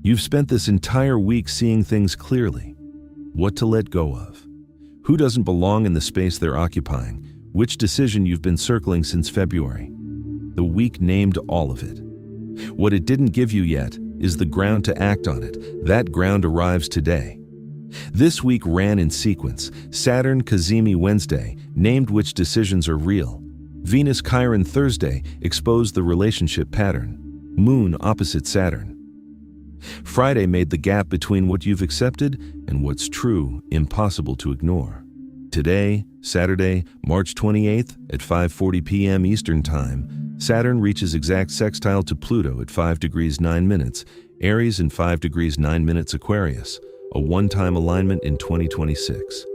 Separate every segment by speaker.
Speaker 1: You've spent this entire week seeing things clearly. What to let go of. Who doesn't belong in the space they're occupying? Which decision you've been circling since February? The week named all of it. What it didn't give you yet is the ground to act on it. That ground arrives today. This week ran in sequence. Saturn Cazimi Wednesday named which decisions are real. Venus Chiron Thursday exposed the relationship pattern. Moon opposite Saturn. Friday made the gap between what you've accepted and what's true impossible to ignore. Today, Saturday, March 28th at 5:40 p.m. Eastern Time, Saturn reaches exact sextile to Pluto at 5 degrees 9 minutes, Aries and 5 degrees 9 minutes Aquarius, a one-time alignment in 2026.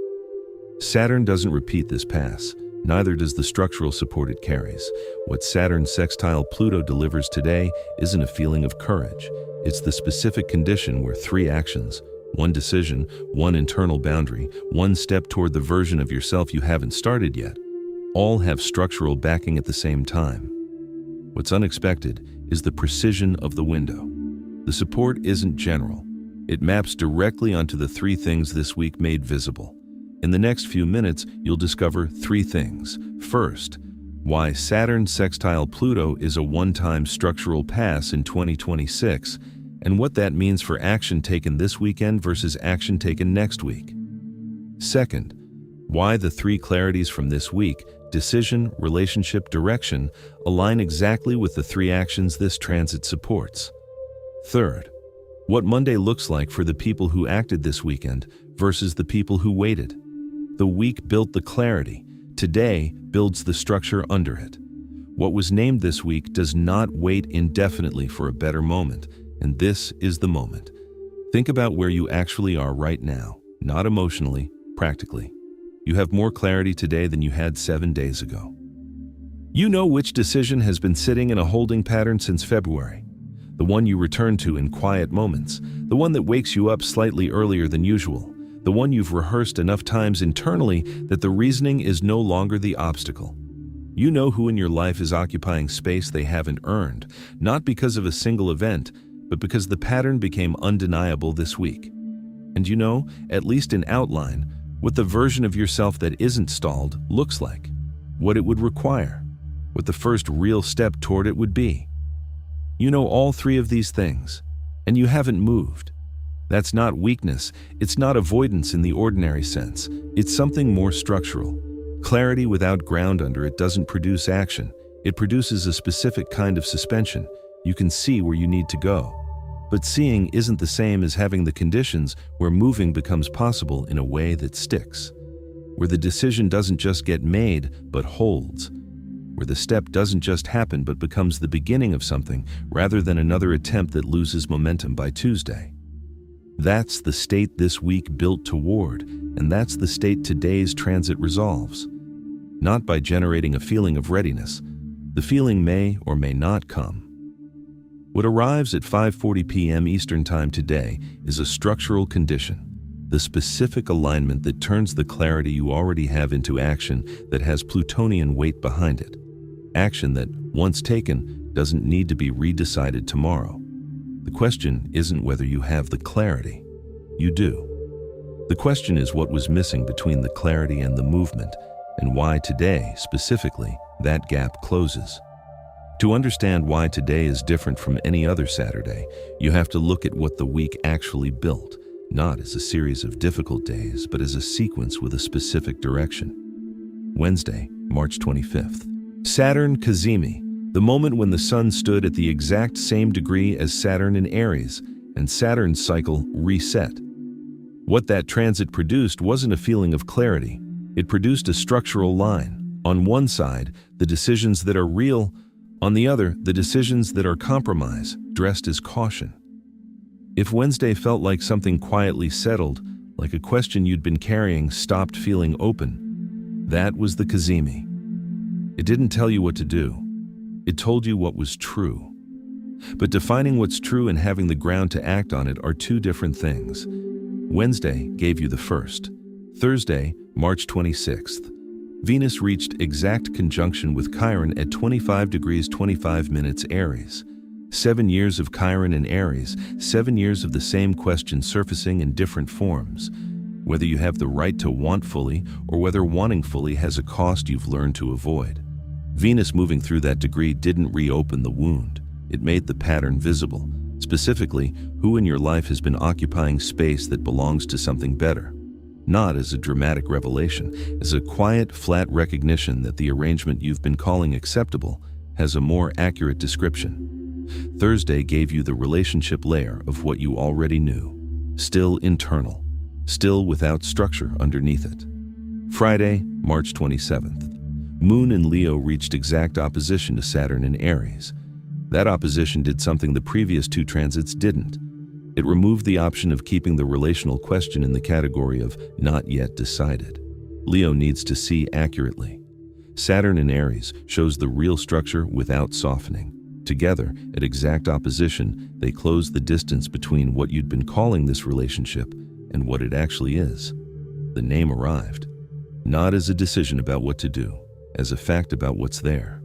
Speaker 1: Saturn doesn't repeat this pass, neither does the structural support it carries. What Saturn sextile Pluto delivers today isn't a feeling of courage. It's the specific condition where three actions, one decision, one internal boundary, one step toward the version of yourself you haven't started yet, all have structural backing at the same time. What's unexpected is the precision of the window. The support isn't general. It maps directly onto the three things this week made visible. In the next few minutes, you'll discover three things. First, why Saturn sextile Pluto is a one-time structural pass in 2026, and what that means for action taken this weekend versus action taken next week. Second, why the three clarities from this week, decision, relationship, direction, align exactly with the three actions this transit supports. Third, what Monday looks like for the people who acted this weekend versus the people who waited. The week built the clarity. Today builds the structure under it. What was named this week does not wait indefinitely for a better moment, and this is the moment. Think about where you actually are right now, not emotionally, practically. You have more clarity today than you had 7 days ago. You know which decision has been sitting in a holding pattern since February. The one you return to in quiet moments, the one that wakes you up slightly earlier than usual, the one you've rehearsed enough times internally that the reasoning is no longer the obstacle. You know who in your life is occupying space they haven't earned, not because of a single event, but because the pattern became undeniable this week. And you know, at least in outline, what the version of yourself that isn't stalled looks like, what it would require, what the first real step toward it would be. You know all three of these things, and you haven't moved. That's not weakness, it's not avoidance in the ordinary sense, it's something more structural. Clarity without ground under it doesn't produce action, it produces a specific kind of suspension. You can see where you need to go. But seeing isn't the same as having the conditions where moving becomes possible in a way that sticks. Where the decision doesn't just get made, but holds. Where the step doesn't just happen, but becomes the beginning of something, rather than another attempt that loses momentum by Tuesday. That's the state this week built toward, and that's the state today's transit resolves. Not by generating a feeling of readiness. The feeling may or may not come. What arrives at 5:40 p.m. Eastern Time today is a structural condition, the specific alignment that turns the clarity you already have into action that has Plutonian weight behind it. Action that, once taken, doesn't need to be redecided tomorrow. The question isn't whether you have the clarity. You do. The question is what was missing between the clarity and the movement, and why today, specifically, that gap closes. To understand why today is different from any other Saturday, you have to look at what the week actually built, not as a series of difficult days, but as a sequence with a specific direction. Wednesday, March 25th. Saturn Cazimi, the moment when the Sun stood at the exact same degree as Saturn in Aries, and Saturn's cycle reset. What that transit produced wasn't a feeling of clarity. It produced a structural line. On one side, the decisions that are real. On the other, the decisions that are compromise, dressed as caution. If Wednesday felt like something quietly settled, like a question you'd been carrying stopped feeling open, that was the Cazimi. It didn't tell you what to do. It told you what was true. But defining what's true and having the ground to act on it are two different things. Wednesday gave you the first. Thursday, March 26th. Venus reached exact conjunction with Chiron at 25 degrees 25 minutes Aries. 7 years of Chiron in Aries, 7 years of the same question surfacing in different forms. Whether you have the right to want fully or whether wanting fully has a cost you've learned to avoid. Venus moving through that degree didn't reopen the wound. It made the pattern visible. Specifically, who in your life has been occupying space that belongs to something better. Not as a dramatic revelation, as a quiet, flat recognition that the arrangement you've been calling acceptable has a more accurate description. Thursday gave you the relationship layer of what you already knew. Still internal. Still without structure underneath it. Friday, March 27th. Moon in Leo reached exact opposition to Saturn in Aries. That opposition did something the previous 2 transits didn't. It removed the option of keeping the relational question in the category of not yet decided. Leo needs to see accurately. Saturn in Aries shows the real structure without softening. Together, at exact opposition, they close the distance between what you'd been calling this relationship and what it actually is. The name arrived. Not as a decision about what to do, as a fact about what's there.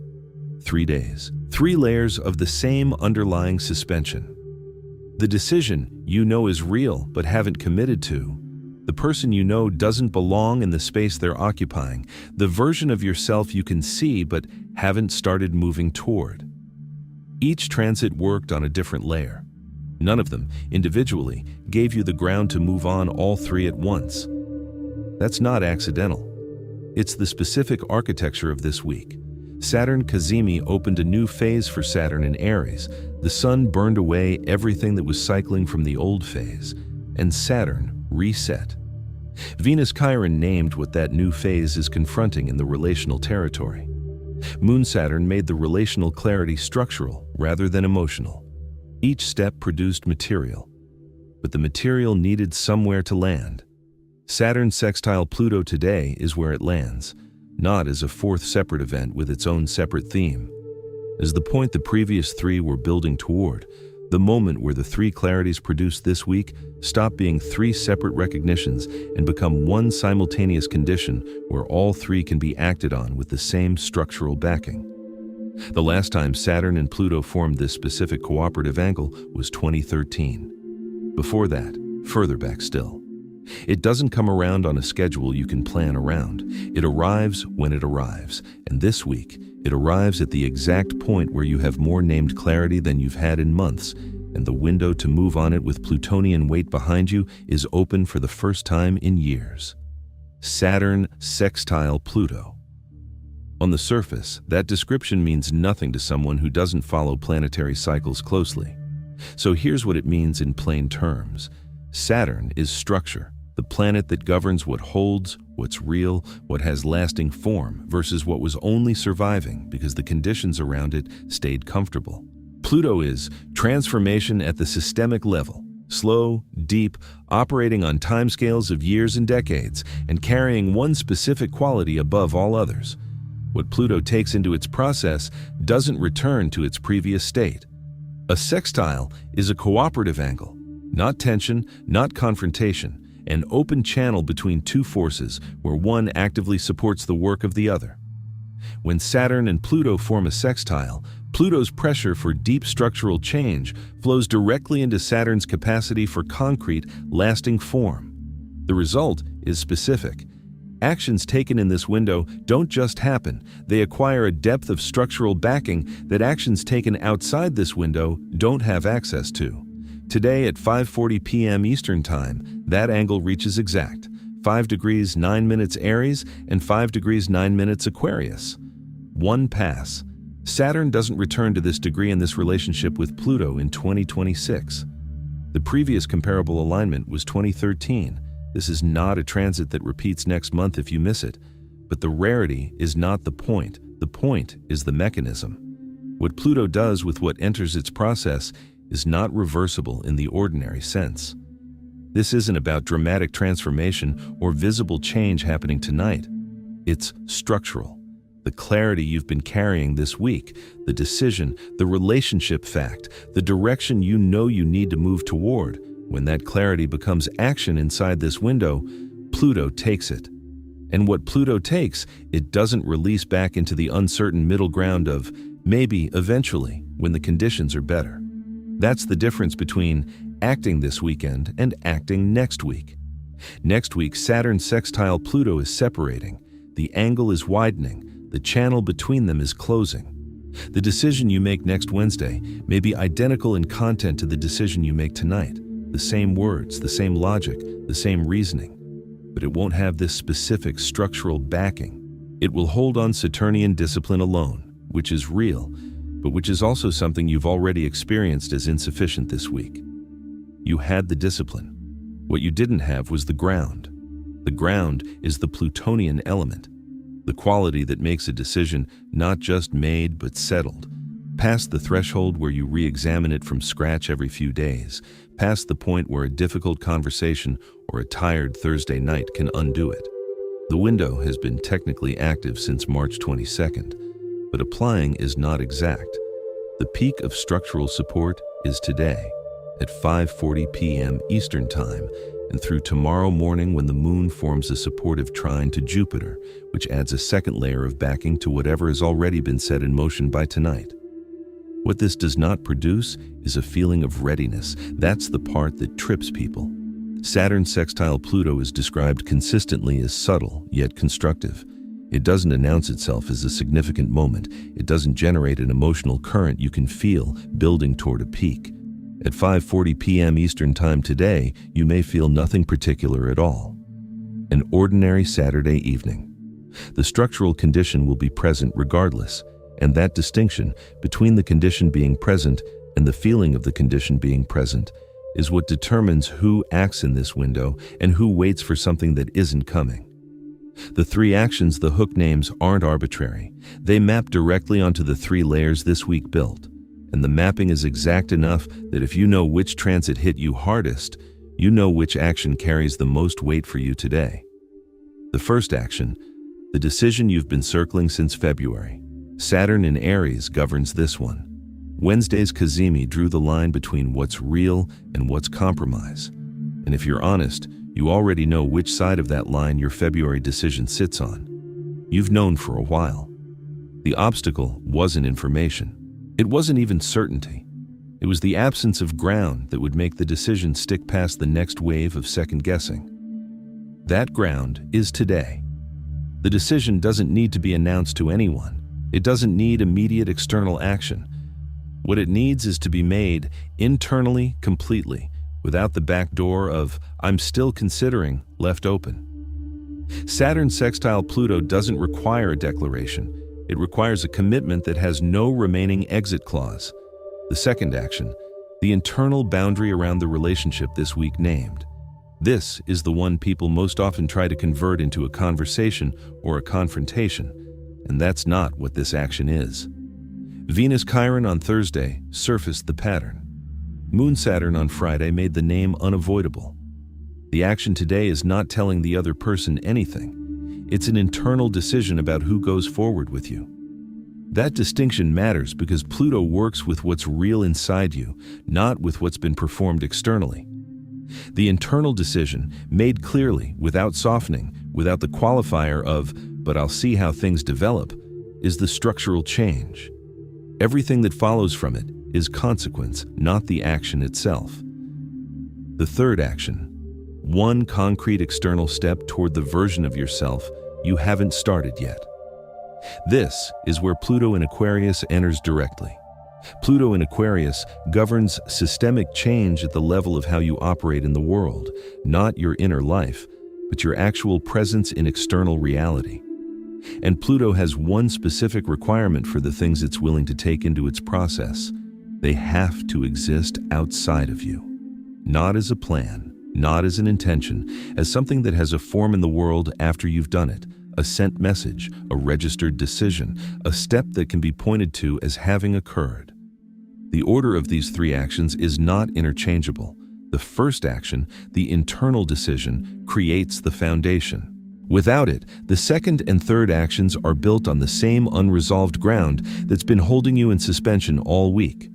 Speaker 1: 3 days. 3 layers of the same underlying suspension. The decision you know is real but haven't committed to. The person you know doesn't belong in the space they're occupying. The version of yourself you can see but haven't started moving toward. Each transit worked on a different layer. None of them, individually, gave you the ground to move on all 3 at once. That's not accidental. It's the specific architecture of this week. Saturn Cazimi opened a new phase for Saturn in Aries. The Sun burned away everything that was cycling from the old phase, and Saturn reset. Venus Chiron named what that new phase is confronting in the relational territory. Moon Saturn made the relational clarity structural rather than emotional. Each step produced material, but the material needed somewhere to land. Saturn sextile Pluto today is where it lands, not as a 4th separate event with its own separate theme. As the point the previous 3 were building toward, the moment where the 3 clarities produced this week stop being 3 separate recognitions and become one simultaneous condition where all 3 can be acted on with the same structural backing. The last time Saturn and Pluto formed this specific cooperative angle was 2013. Before that, further back still. It doesn't come around on a schedule you can plan around. It arrives when it arrives, and this week, it arrives at the exact point where you have more named clarity than you've had in months, and the window to move on it with Plutonian weight behind you is open for the first time in years. Saturn sextile Pluto. On the surface, that description means nothing to someone who doesn't follow planetary cycles closely. So here's what it means in plain terms. Saturn is structure, the planet that governs what holds, what's real, what has lasting form, versus what was only surviving because the conditions around it stayed comfortable. Pluto is transformation at the systemic level, slow, deep, operating on timescales of years and decades, and carrying one specific quality above all others. What Pluto takes into its process doesn't return to its previous state. A sextile is a cooperative angle, not tension, not confrontation, an open channel between 2 forces where one actively supports the work of the other. When Saturn and Pluto form a sextile, Pluto's pressure for deep structural change flows directly into Saturn's capacity for concrete, lasting form. The result is specific. Actions taken in this window don't just happen, they acquire a depth of structural backing that actions taken outside this window don't have access to. Today at 5:40 p.m. Eastern Time, that angle reaches exact 5 degrees 9 minutes Aries and 5 degrees 9 minutes Aquarius. One pass. Saturn doesn't return to this degree in this relationship with Pluto in 2026. The previous comparable alignment was 2013. This is not a transit that repeats next month if you miss it. But the rarity is not the point is the mechanism. What Pluto does with what enters its process is not reversible in the ordinary sense. This isn't about dramatic transformation or visible change happening tonight. It's structural. The clarity you've been carrying this week, the decision, the relationship fact, the direction you know you need to move toward. When that clarity becomes action inside this window, Pluto takes it. And what Pluto takes, it doesn't release back into the uncertain middle ground of Maybe, eventually, when the conditions are better. That's the difference between acting this weekend and acting next week. Next week, Saturn sextile Pluto is separating. The angle is widening. The channel between them is closing. The decision you make next Wednesday may be identical in content to the decision you make tonight. The same words, the same logic, the same reasoning. But it won't have this specific structural backing. It will hold on Saturnian discipline alone, which is real, but which is also something you've already experienced as insufficient this week. You had the discipline. What you didn't have was the ground. The ground is the Plutonian element, the quality that makes a decision not just made but settled, past the threshold where you re-examine it from scratch every few days, past the point where a difficult conversation or a tired Thursday night can undo it. The window has been technically active since March 22nd, but applying is not exact. The peak of structural support is today, at 5:40 p.m. Eastern Time, and through tomorrow morning when the moon forms a supportive trine to Jupiter, which adds a second layer of backing to whatever has already been set in motion by tonight. What this does not produce is a feeling of readiness. That's the part that trips people. Saturn sextile Pluto is described consistently as subtle, yet constructive. It doesn't announce itself as a significant moment. It doesn't generate an emotional current you can feel building toward a peak. At 5:40 p.m. Eastern Time today, you may feel nothing particular at all. An ordinary Saturday evening. The structural condition will be present regardless, and that distinction between the condition being present and the feeling of the condition being present is what determines who acts in this window and who waits for something that isn't coming. The three actions the hook names aren't arbitrary. They map directly onto the three layers this week built. And the mapping is exact enough that if you know which transit hit you hardest, you know which action carries the most weight for you today. The first action, the decision you've been circling since February. Saturn in Aries governs this one. Wednesday's Cazimi drew the line between what's real and what's compromise. And if you're honest, you already know which side of that line your February decision sits on. You've known for a while. The obstacle wasn't information. It wasn't even certainty. It was the absence of ground that would make the decision stick past the next wave of second guessing. That ground is today. The decision doesn't need to be announced to anyone. It doesn't need immediate external action. What it needs is to be made internally, completely, without the back door of "I'm still considering" left open. Saturn sextile Pluto doesn't require a declaration. It requires a commitment that has no remaining exit clause. The second action, the internal boundary around the relationship this week named. This is the one people most often try to convert into a conversation or a confrontation, and that's not what this action is. Venus Chiron on Thursday surfaced the pattern. Moon Saturn on Friday made the name unavoidable. The action today is not telling the other person anything. It's an internal decision about who goes forward with you. That distinction matters because Pluto works with what's real inside you, not with what's been performed externally. The internal decision, made clearly, without softening, without the qualifier of, "but I'll see how things develop," is the structural change. Everything that follows from it is consequence, not the action itself. The third action, one concrete external step toward the version of yourself you haven't started yet. This is where Pluto in Aquarius enters directly. Pluto in Aquarius governs systemic change at the level of how you operate in the world, not your inner life, but your actual presence in external reality. And Pluto has one specific requirement for the things it's willing to take into its process. They have to exist outside of you, not as a plan, not as an intention, as something that has a form in the world after you've done it, a sent message, a registered decision, a step that can be pointed to as having occurred. The order of these three actions is not interchangeable. The first action, the internal decision, creates the foundation. Without it, the second and third actions are built on the same unresolved ground that's been holding you in suspension all week.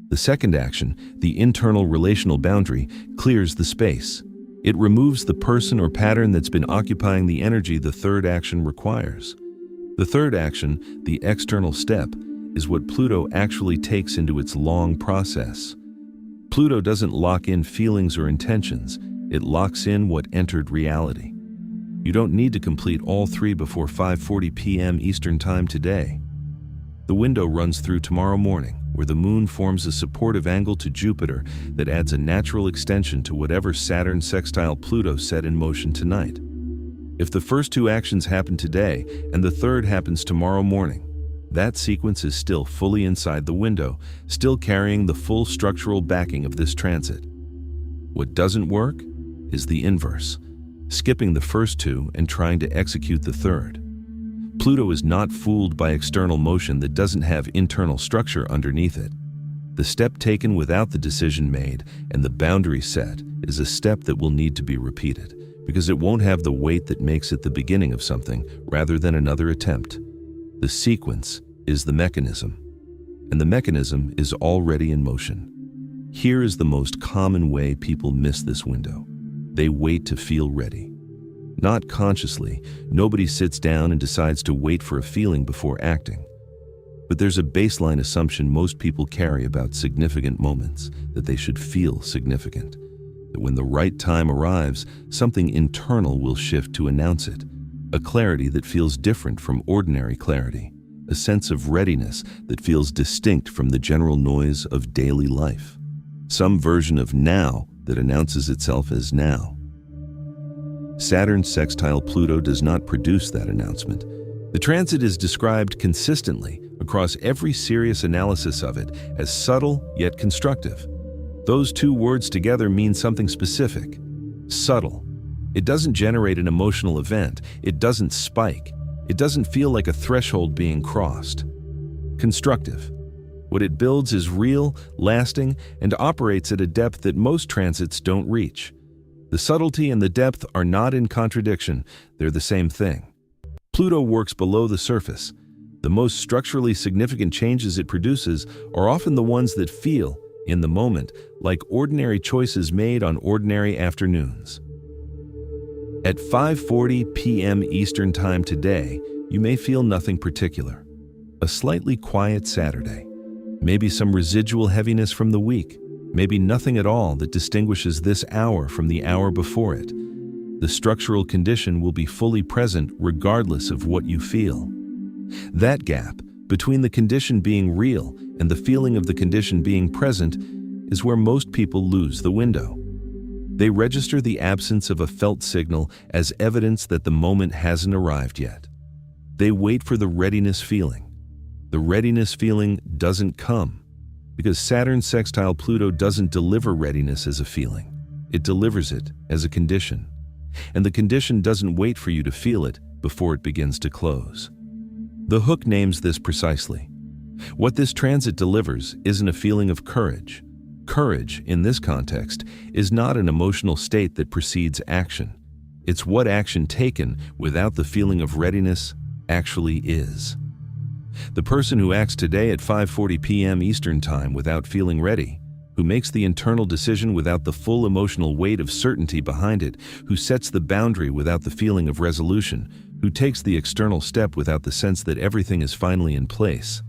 Speaker 1: The second action, the internal relational boundary, clears the space. It removes the person or pattern that's been occupying the energy the third action requires. The third action, the external step, is what Pluto actually takes into its long process. Pluto doesn't lock in feelings or intentions, it locks in what entered reality. You don't need to complete all three before 5:40 p.m. Eastern Time today. The window runs through tomorrow morning, where the moon forms a supportive angle to Jupiter that adds a natural extension to whatever Saturn sextile Pluto set in motion tonight. If the first two actions happen today and the third happens tomorrow morning, that sequence is still fully inside the window, still carrying the full structural backing of this transit. What doesn't work is the inverse, skipping the first two and trying to execute the third. Pluto is not fooled by external motion that doesn't have internal structure underneath it. The step taken without the decision made and the boundary set is a step that will need to be repeated, because it won't have the weight that makes it the beginning of something rather than another attempt. The sequence is the mechanism, and the mechanism is already in motion. Here is the most common way people miss this window. They wait to feel ready. Not consciously, nobody sits down and decides to wait for a feeling before acting. But there's a baseline assumption most people carry about significant moments, that they should feel significant. That when the right time arrives, something internal will shift to announce it. A clarity that feels different from ordinary clarity. A sense of readiness that feels distinct from the general noise of daily life. Some version of now that announces itself as now. Saturn sextile Pluto does not produce that announcement. The transit is described consistently across every serious analysis of it as subtle yet constructive. Those two words together mean something specific. Subtle. It doesn't generate an emotional event. It doesn't spike. It doesn't feel like a threshold being crossed. Constructive. What it builds is real, lasting, and operates at a depth that most transits don't reach. The subtlety and the depth are not in contradiction. They're the same thing. Pluto works below the surface. The most structurally significant changes it produces are often the ones that feel, in the moment, like ordinary choices made on ordinary afternoons. At 5:40 p.m. Eastern Time today, you may feel nothing particular. A slightly quiet Saturday. Maybe some residual heaviness from the week. Maybe nothing at all that distinguishes this hour from the hour before it. The structural condition will be fully present regardless of what you feel. That gap, between the condition being real and the feeling of the condition being present, is where most people lose the window. They register the absence of a felt signal as evidence that the moment hasn't arrived yet. They wait for the readiness feeling. The readiness feeling doesn't come, because Saturn sextile Pluto doesn't deliver readiness as a feeling. It delivers it as a condition. And the condition doesn't wait for you to feel it before it begins to close. The hook names this precisely. What this transit delivers isn't a feeling of courage. Courage, in this context, is not an emotional state that precedes action. It's what action taken without the feeling of readiness actually is. The person who acts today at 5:40 p.m. Eastern Time without feeling ready, who makes the internal decision without the full emotional weight of certainty behind it, who sets the boundary without the feeling of resolution, who takes the external step without the sense that everything is finally in place,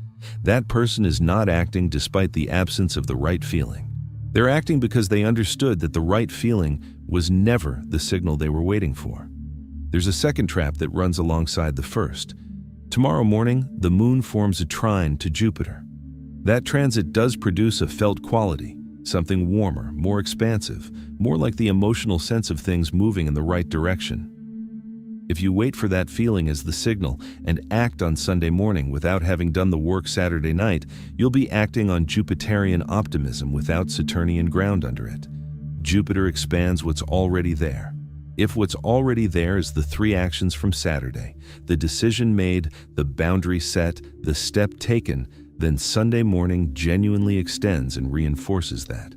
Speaker 1: that person is not acting despite the absence of the right feeling. They're acting because they understood that the right feeling was never the signal they were waiting for. There's a second trap that runs alongside the first. Tomorrow morning, the moon forms a trine to Jupiter. That transit does produce a felt quality, something warmer, more expansive, more like the emotional sense of things moving in the right direction. If you wait for that feeling as the signal and act on Sunday morning without having done the work Saturday night, you'll be acting on Jupiterian optimism without Saturnian ground under it. Jupiter expands what's already there. If what's already there is the three actions from Saturday, the decision made, the boundary set, the step taken, then Sunday morning genuinely extends and reinforces that.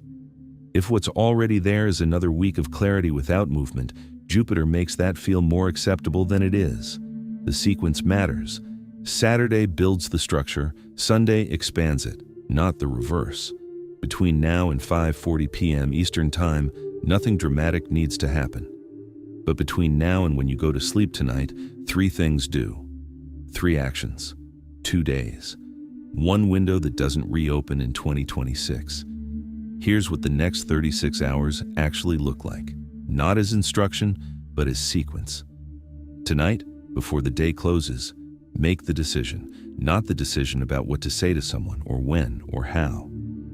Speaker 1: If what's already there is another week of clarity without movement, Jupiter makes that feel more acceptable than it is. The sequence matters. Saturday builds the structure, Sunday expands it, not the reverse. Between now and 5:40 p.m. Eastern Time, nothing dramatic needs to happen. But between now and when you go to sleep tonight, three things do. 3 actions. 2 days. one window that doesn't reopen in 2026. Here's what the next 36 hours actually look like, not as instruction, but as sequence. Tonight, before the day closes, make the decision, not the decision about what to say to someone or when or how,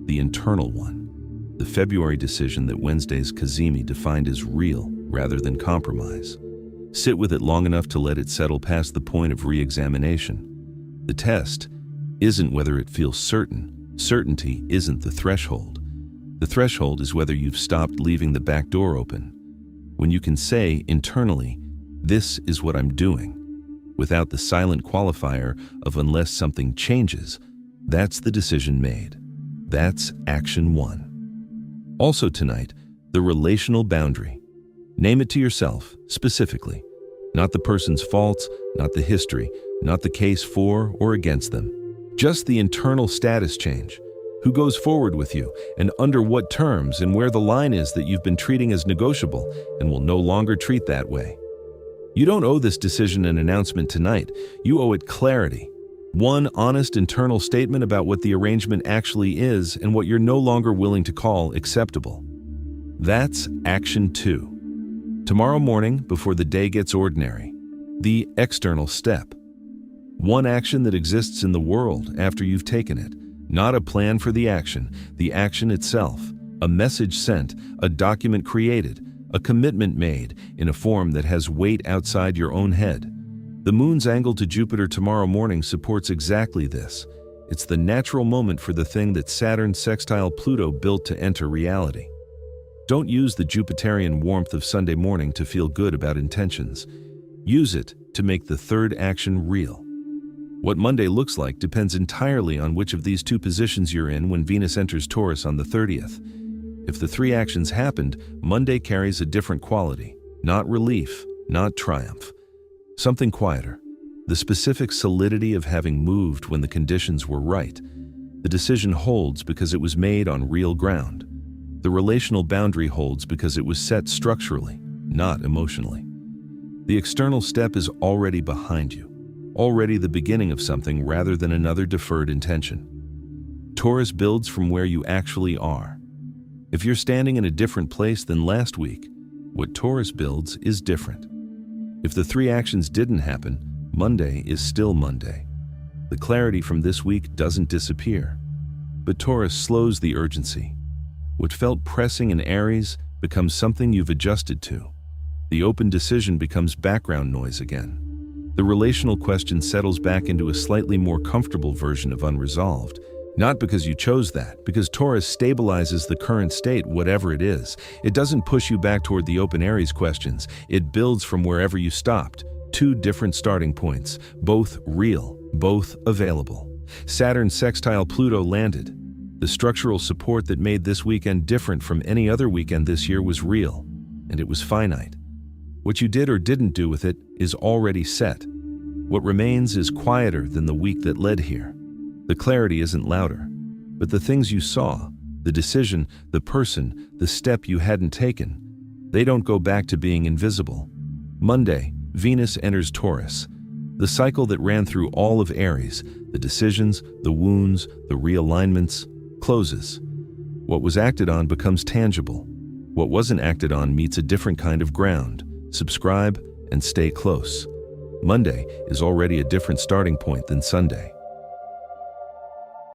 Speaker 1: the internal one. The February decision that Wednesday's Kazemi defined as real rather than compromise. Sit with it long enough to let it settle past the point of re-examination. The test isn't whether it feels certain. Certainty isn't the threshold. The threshold is whether you've stopped leaving the back door open. When you can say internally, "This is what I'm doing," without the silent qualifier of "unless something changes," that's the decision made. That's action 1. Also tonight, the relational boundary. Name it to yourself, specifically. Not the person's faults, not the history, not the case for or against them. Just the internal status change. Who goes forward with you, and under what terms, and where the line is that you've been treating as negotiable and will no longer treat that way. You don't owe this decision an announcement tonight. You owe it clarity. One honest internal statement about what the arrangement actually is and what you're no longer willing to call acceptable. That's action 2. Tomorrow morning, before the day gets ordinary, the external step. One action that exists in the world after you've taken it. Not a plan for the action itself, a message sent, a document created, a commitment made in a form that has weight outside your own head. The moon's angle to Jupiter tomorrow morning supports exactly this. It's the natural moment for the thing that Saturn sextile Pluto built to enter reality. Don't use the Jupiterian warmth of Sunday morning to feel good about intentions. Use it to make the third action real. What Monday looks like depends entirely on which of these two positions you're in when Venus enters Taurus on the 30th. If the three actions happened, Monday carries a different quality. Not relief, not triumph. Something quieter. The specific solidity of having moved when the conditions were right. The decision holds because it was made on real ground. The relational boundary holds because it was set structurally, not emotionally. The external step is already behind you. Already the beginning of something rather than another deferred intention. Taurus builds from where you actually are. If you're standing in a different place than last week, what Taurus builds is different. If the three actions didn't happen, Monday is still Monday. The clarity from this week doesn't disappear, but Taurus slows the urgency. What felt pressing in Aries becomes something you've adjusted to. The open decision becomes background noise again. The relational question settles back into a slightly more comfortable version of unresolved. Not because you chose that, because Taurus stabilizes the current state, whatever it is. It doesn't push you back toward the open Aries questions. It builds from wherever you stopped. Two different starting points, both real, both available. Saturn sextile Pluto landed. The structural support that made this weekend different from any other weekend this year was real, and it was finite. What you did or didn't do with it is already set. What remains is quieter than the week that led here. The clarity isn't louder, but the things you saw, the decision, the person, the step you hadn't taken, they don't go back to being invisible. Monday, Venus enters Taurus. The cycle that ran through all of Aries, the decisions, the wounds, the realignments, closes. What was acted on becomes tangible. What wasn't acted on meets a different kind of ground. Subscribe and stay close. Monday is already a different starting point than Sunday.